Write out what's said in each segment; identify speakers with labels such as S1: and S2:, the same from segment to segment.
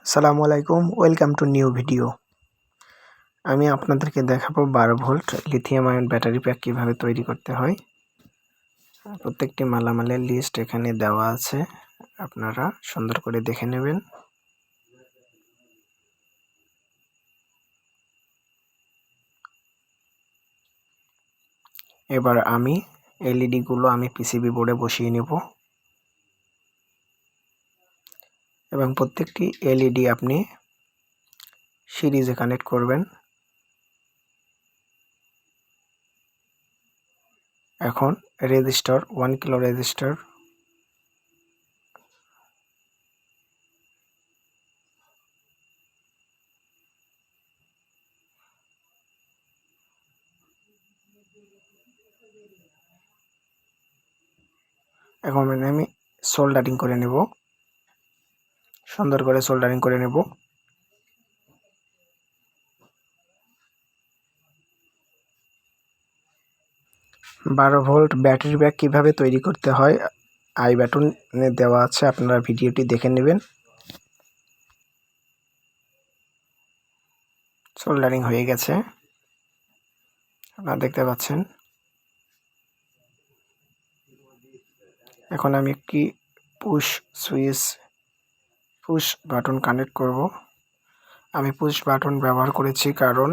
S1: আসসালামু আলাইকুম, welcome to new video. আমি আপনাদেরকে দেখাবো 12 volt lithium ion battery pack কীভাবে তৈরি করতে হয়। প্রত্যেকটি মালামালের লিস্ট এখানে দেওয়া আছে, আপনারা সুন্দর করে দেখে নেবেন। এবার আমি এলইডিগুলো পিসিবি বোর্ডে বসিয়ে নেব এবং প্রত্যেকটি এলইডি আপনি সিরিজে কানেক্ট করবেন। এখন রেজিস্টার 1 কিলো রেজিস্টার এখন আমি সোল্ডারিং করে নেব, সুন্দর করে সোল্ডারিং করে নেব। বারো ভোল্ট ব্যাটারি ব্যাক কীভাবে তৈরি করতে হয় আই বাটনে দেওয়া আছে, আপনারা ভিডিওটি দেখে নেবেন। সোল্ডারিং হয়ে গেছে, আপনারা দেখতে পাচ্ছেন। এখন আমি একটি পুশ বাটন কানেক্ট করব। আমি পুশ বাটন ব্যবহার করেছি কারণ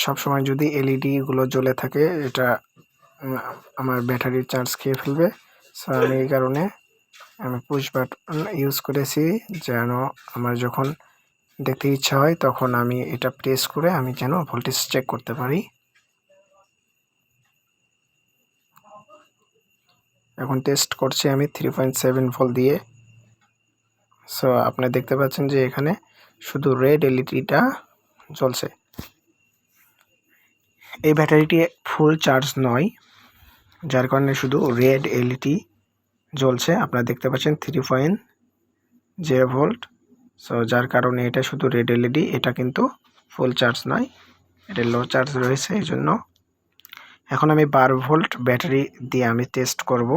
S1: সবসময় যদি এলইডিগুলো জ্বলে থাকে এটা আমার ব্যাটারির চার্জ খেয়ে ফেলবে। সো আমি এই কারণে আমি পুশ বাটন ইউজ করেছি, যেন আমার যখন দেখতে ইচ্ছা হয় তখন আমি এটা প্রেস করে আমি যেন ভোল্টেজ চেক করতে পারি। এখন টেস্ট করছি আমি 3.7 ভোল্ট দিয়ে। সো আপনারা দেখতে পাচ্ছেন যে এখানে শুধু রেড এলইডিটা জ্বলছে। এই ব্যাটারিটি ফুল চার্জ নয়, যার কারণে শুধু রেড এলইডি জ্বলছে। আপনারা দেখতে পাচ্ছেন 3.0 ভোল্ট। সো যার কারণে এটা শুধু রেড এলইডি, এটা কিন্তু ফুল চার্জ নয়, এটা লো চার্জ রয়েছে এই জন্য। এখন আমি 12 ভোল্ট ব্যাটারি দিয়ে আমি টেস্ট করব।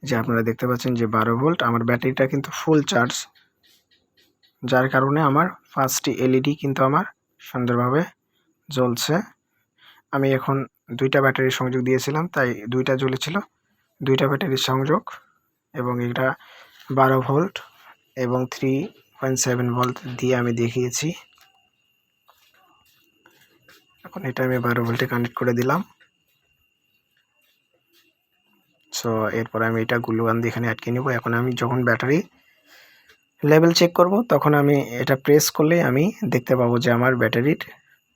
S1: যে আপনারা দেখতে পাচ্ছেন যে 12 ভোল্ট, আমার ব্যাটারিটা কিন্তু ফুল চার্জ, যার কারণে আমার 5টি এলইডি কিন্তু আমার সুন্দরভাবে জ্বলছে। আমি এখন 2টা ব্যাটারি সংযোগ দিয়েছিলাম, তাই 2টা জ্বলেছিল, 2টা ব্যাটারির সংযোগ। এবং এটা 12 ভোল্ট এবং 3.7 ভোল্ট দিয়ে আমি দেখিয়েছি। এখন এটা আমি 12 ভোল্টে কানেক্ট করে দিলাম। সো এরপর আমি এটা গ্লু গান দিয়ে এখানে আটকে নেব। এখন আমি যখন ব্যাটারি লেভেল চেক করব তখন আমি এটা প্রেস করলেই আমি দেখতে পাবো যে আমার ব্যাটারির,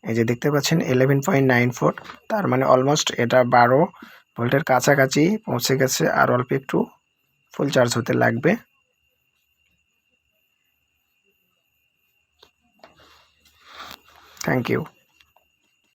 S1: এই যে দেখতে পাচ্ছেন 11.94, তার মানে অলমোস্ট এটা 12 ভোল্টের কাছাকাছি পৌঁছে গেছে, আর অল্প একটু ফুল চার্জ হতে লাগবে। Thank you.